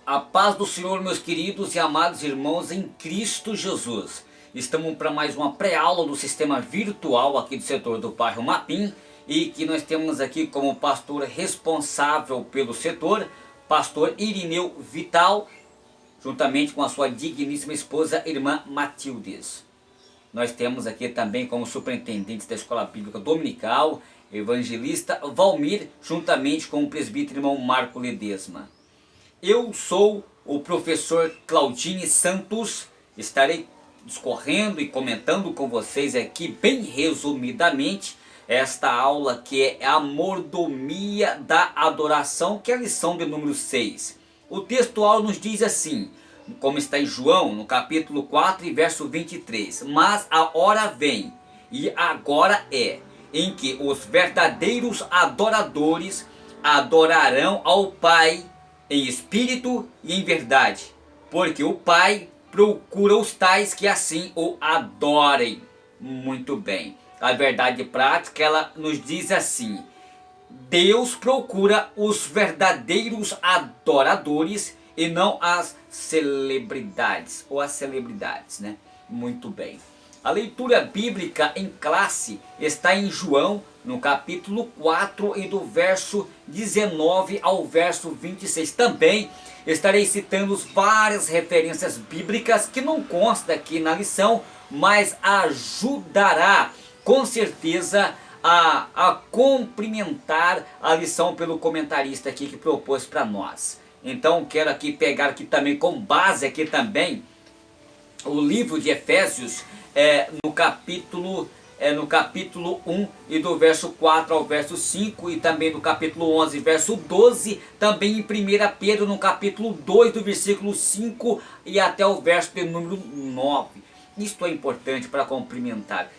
A paz do Senhor, meus queridos e amados irmãos em Cristo Jesus. Estamos para mais uma pré-aula do sistema virtual aqui do setor do bairro Mapim. E que nós temos aqui como pastor responsável pelo setor, pastor Irineu Vital, juntamente com a sua digníssima esposa, irmã Matildes. Nós temos aqui também como superintendentes da Escola Bíblica Dominical, evangelista Valmir, juntamente com o presbítero irmão Marco Ledesma. Eu sou o professor Claudine Santos, estarei discorrendo e comentando com vocês aqui bem resumidamente esta aula que é a mordomia da adoração, que é a lição de número 6. O textual nos diz assim, como está em João, no capítulo 4 e verso 23. Mas a hora vem, e agora é, em que os verdadeiros adoradores adorarão ao Pai em espírito e em verdade, porque o Pai procura os tais que assim o adorem. Muito bem. A verdade prática, ela nos diz assim: Deus procura os verdadeiros adoradores e não as celebridades, ou as celebridades, né? Muito bem. A leitura bíblica em classe está em João, no capítulo 4 e do verso 19 ao verso 26. Também estarei citando várias referências bíblicas que não consta aqui na lição, mas ajudará com certeza a complementar a lição pelo comentarista aqui que propôs para nós. Então quero aqui pegar aqui também com base aqui também o livro de Efésios no capítulo 1 e do verso 4 ao verso 5 e também do capítulo 11 verso 12, também em 1 Pedro no capítulo 2 do versículo 5 e até o verso de número 9. Isto é importante para complementar.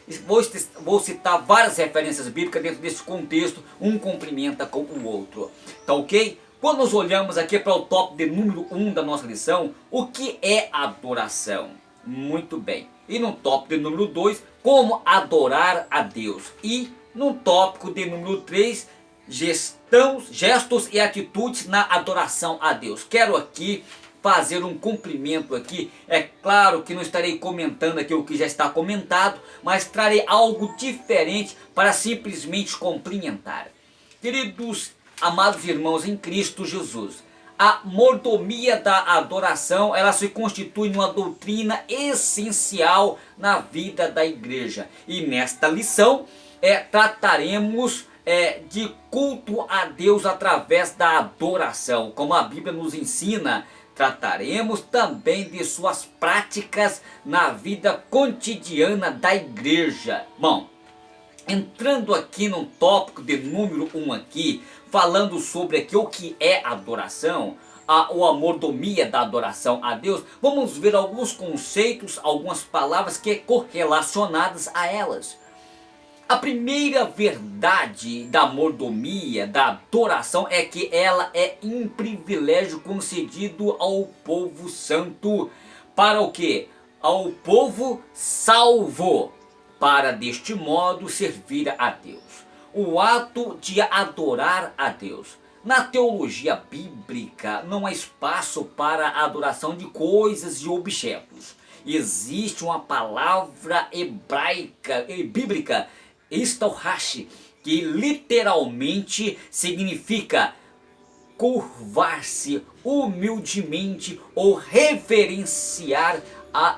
Vou citar várias referências bíblicas dentro desse contexto, um complementa com o outro. Tá ok? Quando nós olhamos aqui para o tópico de número 1 da nossa lição, o que é adoração? Muito bem. E no tópico de número 2, como adorar a Deus. E no tópico de número 3, gestos e atitudes na adoração a Deus. Quero aqui fazer um cumprimento aqui. É claro que não estarei comentando aqui o que já está comentado, mas trarei algo diferente para simplesmente complementar. Queridos amados irmãos em Cristo Jesus, a mordomia da adoração, ela se constitui numa doutrina essencial na vida da igreja. E nesta lição trataremos de culto a Deus através da adoração, como a Bíblia nos ensina. Trataremos também de suas práticas na vida cotidiana da igreja. Bom, entrando aqui no tópico de número 1 aqui, falando sobre aqui o que é adoração, ou a mordomia da adoração a Deus, vamos ver alguns conceitos, algumas palavras que correlacionadas a elas. A primeira verdade da mordomia, da adoração, é que ela é um privilégio concedido ao povo santo. Para o quê? Ao povo salvo, para deste modo servir a Deus. O ato de adorar a Deus. Na teologia bíblica não há espaço para a adoração de coisas e objetos. Existe uma palavra hebraica e bíblica, Estauhashi, que literalmente significa curvar-se humildemente ou reverenciar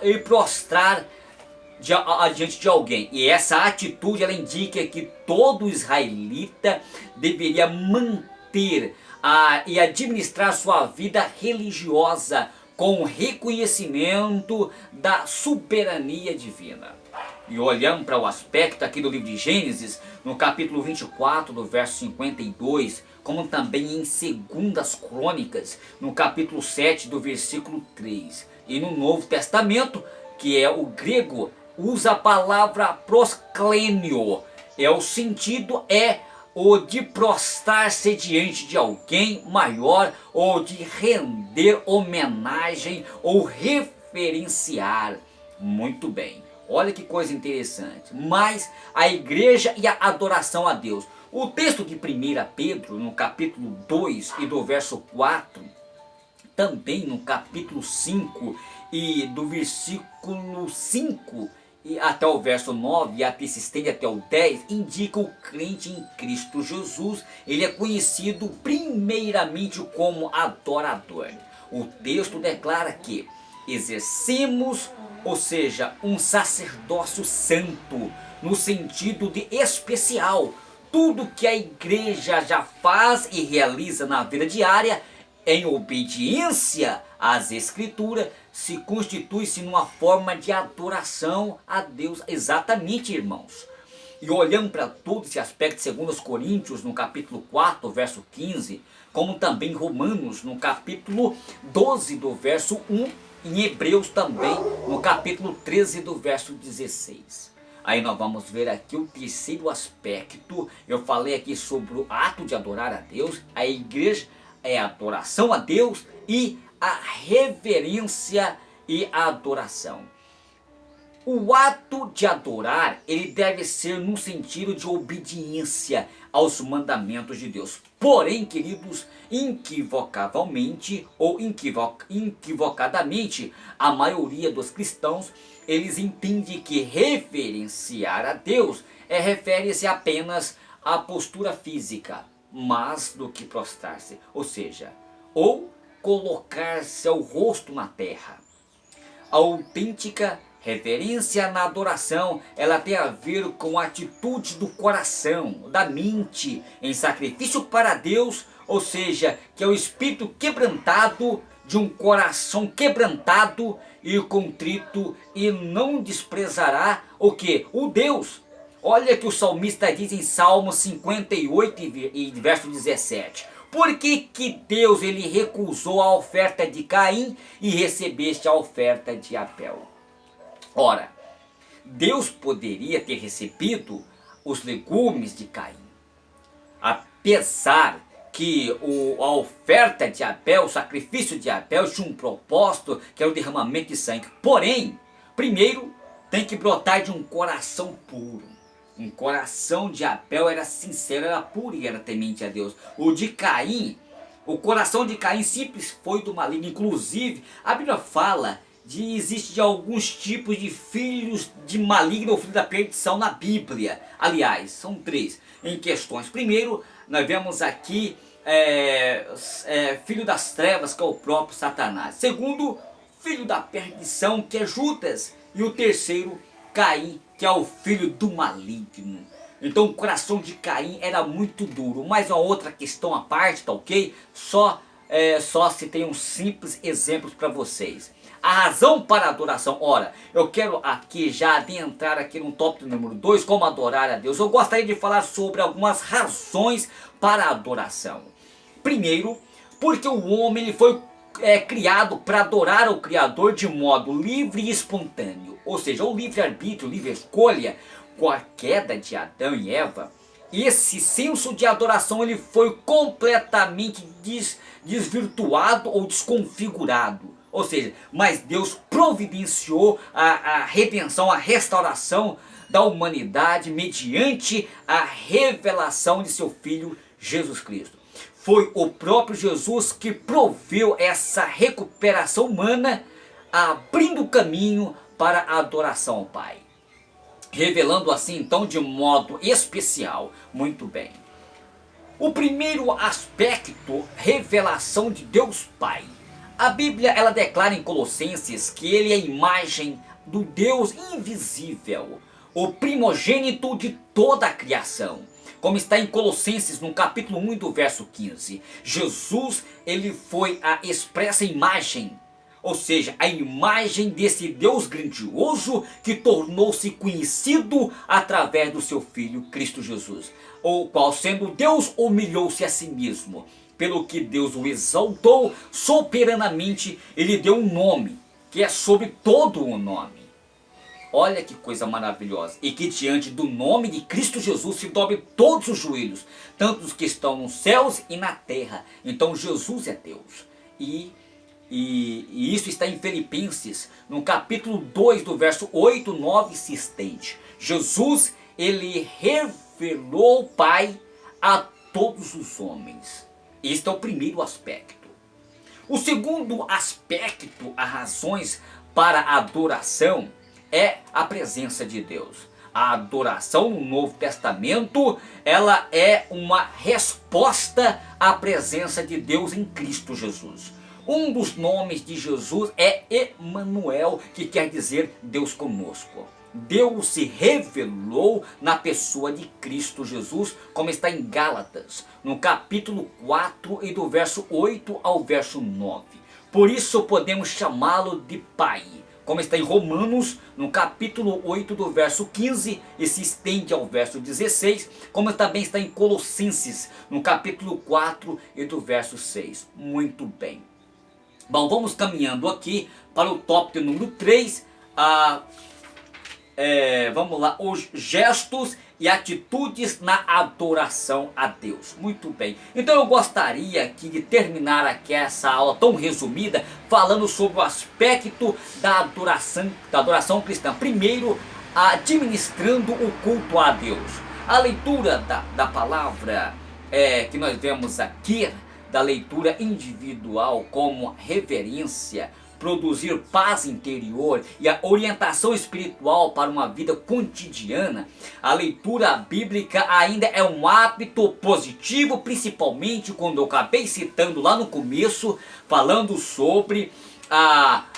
e prostrar diante de alguém. E essa atitude ela indica que todo israelita deveria manter e administrar sua vida religiosa com reconhecimento da soberania divina. E olhando para o aspecto aqui do livro de Gênesis, no capítulo 24, do verso 52, como também em 2 Crônicas, no capítulo 7, do versículo 3. E no Novo Testamento, que é o grego, usa a palavra prosklenio. O sentido o de prostrar-se diante de alguém maior, ou de render homenagem, ou referenciar. Muito bem. Olha que coisa interessante. Mas a igreja e a adoração a Deus. O texto de 1 Pedro, no capítulo 2 e do verso 4, também no capítulo 5 e do versículo 5 e até o verso 9, e até se estende até o 10, indica o crente em Cristo Jesus. Ele é conhecido primeiramente como adorador. O texto declara que exercemos, ou seja, um sacerdócio santo, no sentido de especial. Tudo que a igreja já faz e realiza na vida diária, em obediência às escrituras, se constitui-se numa forma de adoração a Deus. Exatamente, irmãos. E olhando para todo esse aspecto, segundo os Coríntios, no capítulo 4, verso 15, como também Romanos, no capítulo 12, do verso 1, em Hebreus também, no capítulo 13, do verso 16. Aí nós vamos ver aqui o terceiro aspecto. Eu falei aqui sobre o ato de adorar a Deus. A igreja é a adoração a Deus e a reverência e a adoração. O ato de adorar, ele deve ser no sentido de obediência aos mandamentos de Deus. Porém, queridos, equivocavelmente ou equivocadamente, a maioria dos cristãos, eles entendem que reverenciar a Deus refere-se apenas à postura física, mais do que prostrar-se, ou seja, ou colocar seu rosto na terra. A autêntica reverência na adoração, ela tem a ver com a atitude do coração, da mente, em sacrifício para Deus, ou seja, que é o espírito quebrantado, de um coração quebrantado e contrito, e não desprezará o que? O Deus. Olha que o salmista diz em Salmo 58 e verso 17. Por que Deus ele recusou a oferta de Caim e recebeste a oferta de Abel? Ora, Deus poderia ter recebido os legumes de Caim, apesar que a oferta de Abel, o sacrifício de Abel tinha um propósito, que era o derramamento de sangue. Porém, primeiro tem que brotar de um coração puro. Um coração de Abel era sincero, era puro e era temente a Deus. O de Caim, o coração de Caim simples foi do maligno. Inclusive, a Bíblia fala existe alguns tipos de filhos de maligno ou filho da perdição na Bíblia. Aliás, são três em questões. Primeiro, nós vemos aqui filho das trevas, que é o próprio Satanás. Segundo, filho da perdição, que é Judas. E o terceiro, Caim, que é o filho do maligno. Então o coração de Caim era muito duro. Mais uma outra questão à parte, tá ok? Só citei uns simples exemplos para vocês. A razão para a adoração. Ora, eu quero aqui já adentrar aqui no tópico número 2, como adorar a Deus. Eu gostaria de falar sobre algumas razões para a adoração. Primeiro, porque o homem ele foi criado para adorar ao Criador de modo livre e espontâneo. Ou seja, o livre-arbítrio, livre escolha. Com a queda de Adão e Eva, esse senso de adoração ele foi completamente desvirtuado ou desconfigurado. Ou seja, mas Deus providenciou a redenção, a restauração da humanidade mediante a revelação de seu Filho Jesus Cristo. Foi o próprio Jesus que proveu essa recuperação humana, abrindo o caminho para a adoração ao Pai. Revelando assim então de modo especial. Muito bem. O primeiro aspecto, revelação de Deus Pai. A Bíblia ela declara em Colossenses que ele é a imagem do Deus invisível, o primogênito de toda a criação. Como está em Colossenses no capítulo 1 do verso 15. Jesus ele foi a expressa imagem, ou seja, a imagem desse Deus grandioso que tornou-se conhecido através do seu Filho Cristo Jesus. O qual sendo Deus humilhou-se a si mesmo. Pelo que Deus o exaltou soberanamente, ele deu um nome, que é sobre todo o nome. Olha que coisa maravilhosa. E que diante do nome de Cristo Jesus se dobre todos os joelhos, tanto os que estão nos céus e na terra. Então Jesus é Deus. E isso está em Filipenses, no capítulo 2, do verso 8, 9 se estende. Jesus, ele revelou o Pai a todos os homens. Este é o primeiro aspecto. O segundo aspecto, as razões para a adoração, é a presença de Deus. A adoração no Novo Testamento, ela é uma resposta à presença de Deus em Cristo Jesus. Um dos nomes de Jesus é Emanuel, que quer dizer Deus conosco. Deus se revelou na pessoa de Cristo Jesus, como está em Gálatas, no capítulo 4 e do verso 8 ao verso 9. Por isso podemos chamá-lo de Pai, como está em Romanos, no capítulo 8 do verso 15 e se estende ao verso 16, como também está em Colossenses, no capítulo 4 e do verso 6. Muito bem. Bom, vamos caminhando aqui para o tópico número 3, vamos lá, os gestos e atitudes na adoração a Deus. Muito bem, então eu gostaria aqui de terminar aqui essa aula tão resumida, falando sobre o aspecto da adoração cristã. Primeiro, administrando o culto a Deus. A leitura da palavra que nós vemos aqui, da leitura individual como reverência, produzir paz interior e a orientação espiritual para uma vida cotidiana, a leitura bíblica ainda é um hábito positivo, principalmente quando eu acabei citando lá no começo, falando sobre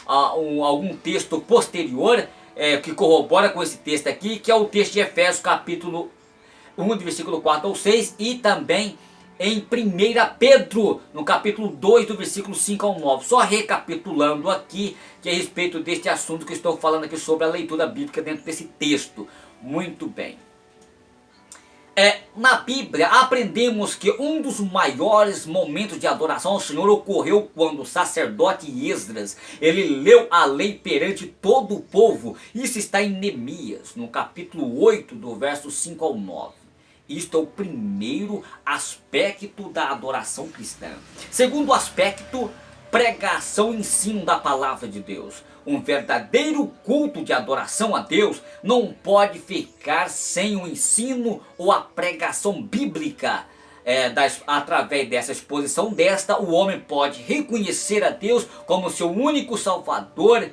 algum texto posterior que corrobora com esse texto aqui, que é o texto de Efésios capítulo 1, versículo 4 ao 6, e também em 1 Pedro, no capítulo 2, do versículo 5 ao 9. Só recapitulando aqui, que é a respeito deste assunto que estou falando aqui sobre a leitura bíblica dentro desse texto. Muito bem. Na Bíblia aprendemos que um dos maiores momentos de adoração ao Senhor ocorreu quando o sacerdote Esdras, ele leu a lei perante todo o povo. Isso está em Neemias, no capítulo 8, do verso 5 ao 9. Isto é o primeiro aspecto da adoração cristã. Segundo aspecto, pregação e ensino da palavra de Deus. Um verdadeiro culto de adoração a Deus não pode ficar sem o ensino ou a pregação bíblica. Através dessa exposição o homem pode reconhecer a Deus como seu único Salvador,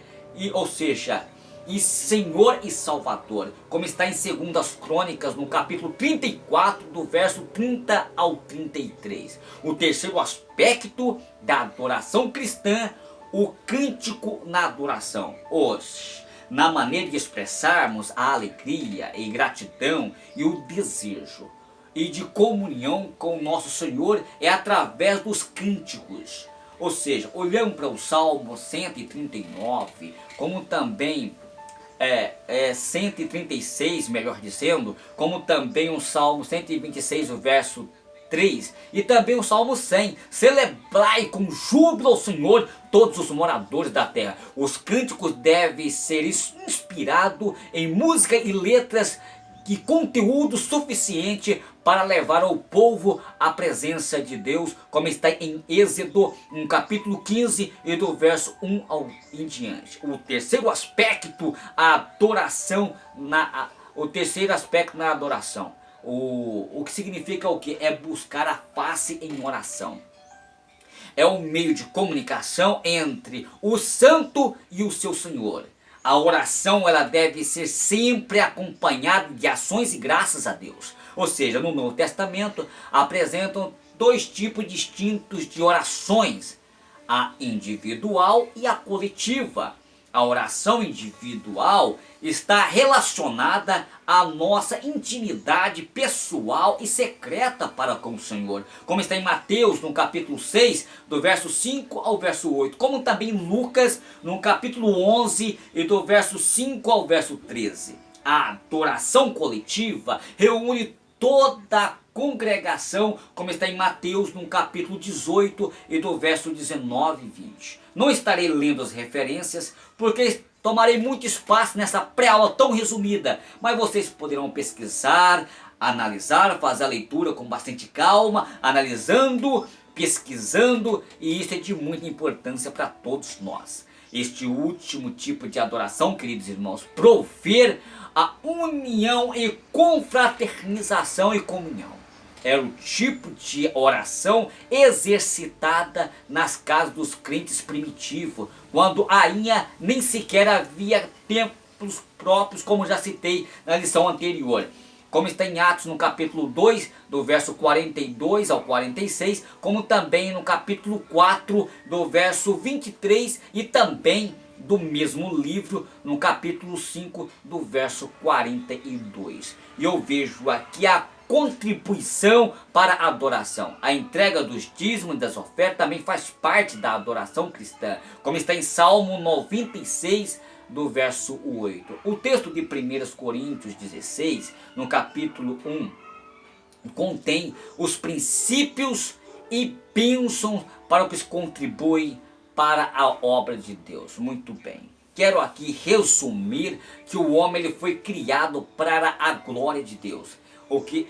ou seja, e Senhor e Salvador, como está em 2 Crônicas, no capítulo 34, do verso 30 ao 33. O terceiro aspecto da adoração cristã, o cântico na adoração. Hoje, na maneira de expressarmos a alegria e gratidão e o desejo e de comunhão com o nosso Senhor é através dos cânticos. Ou seja, olhando para o Salmo 139, como também 136, melhor dizendo, como também o Salmo 126, o verso 3, e também o Salmo 100. Celebrai com júbilo ao Senhor todos os moradores da terra. Os cânticos devem ser inspirados em música e letras e conteúdo suficiente para levar ao povo à presença de Deus, como está em Êxodo, no capítulo 15 e do verso 1 em diante. O terceiro aspecto, a adoração o terceiro aspecto na adoração. O que significa o que? É buscar a face em oração. É um meio de comunicação entre o santo e o seu Senhor. A oração ela deve ser sempre acompanhada de ações e graças a Deus. Ou seja, no Novo Testamento apresentam dois tipos distintos de orações: a individual e a coletiva. A oração individual está relacionada à nossa intimidade pessoal e secreta para com o Senhor, como está em Mateus, no capítulo 6, do verso 5 ao verso 8, como também em Lucas, no capítulo 11, e do verso 5 ao verso 13. A adoração coletiva reúne toda a congregação, como está em Mateus, no capítulo 18, e do verso 19 e 20. Não estarei lendo as referências, porque tomarei muito espaço nessa pré-aula tão resumida, mas vocês poderão pesquisar, analisar, fazer a leitura com bastante calma, analisando, pesquisando, e isso é de muita importância para todos nós. Este último tipo de adoração, queridos irmãos, prover a união e confraternização e comunhão. era o tipo de oração exercitada nas casas dos crentes primitivos, quando ainda nem sequer havia templos próprios, como já citei na lição anterior. Como está em Atos no capítulo 2, do verso 42 ao 46, como também no capítulo 4, do verso 23, e também do mesmo livro, no capítulo 5, do verso 42. E eu vejo aqui a contribuição para a adoração. A entrega dos dízimos e das ofertas também faz parte da adoração cristã, como está em Salmo 96, do verso 8. O texto de 1 Coríntios 16, no capítulo 1, contém os princípios e bênçãos para o que se contribui para a obra de Deus. Muito bem. Quero aqui resumir que o homem ele foi criado para a glória de Deus,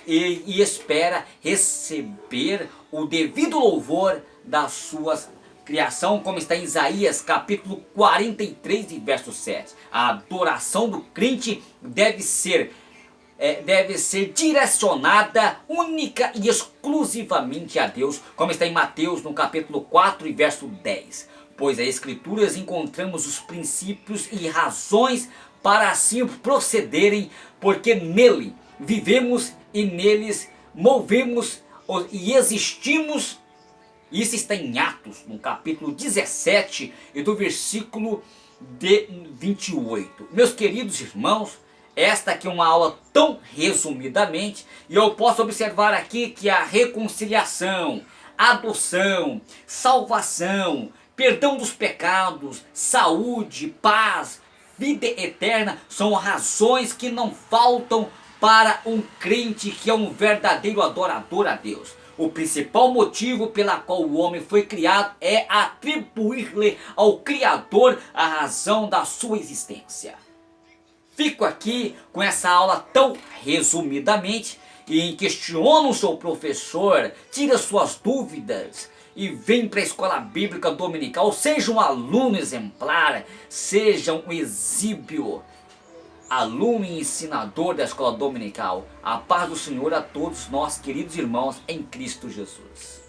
e espera receber o devido louvor das suas criação, como está em Isaías capítulo 43 e verso 7. A adoração do crente deve ser direcionada única e exclusivamente a Deus, como está em Mateus no capítulo 4 e verso 10. Pois nas Escrituras encontramos os princípios e razões para assim procederem, porque nele vivemos e neles movemos e existimos. Isso está em Atos, no capítulo 17 e do versículo de 28. Meus queridos irmãos, esta aqui é uma aula tão resumidamente, e eu posso observar aqui que a reconciliação, adoção, salvação, perdão dos pecados, saúde, paz, vida eterna são razões que não faltam para um crente que é um verdadeiro adorador a Deus. O principal motivo pela qual o homem foi criado é atribuir-lhe ao Criador a razão da sua existência. Fico aqui com essa aula tão resumidamente, e questiona o seu professor, tira suas dúvidas e vem para a escola bíblica dominical. Seja um aluno exemplar, seja um exíbio aluno e ensinador da escola dominical. A paz do Senhor a todos nós, queridos irmãos, em Cristo Jesus.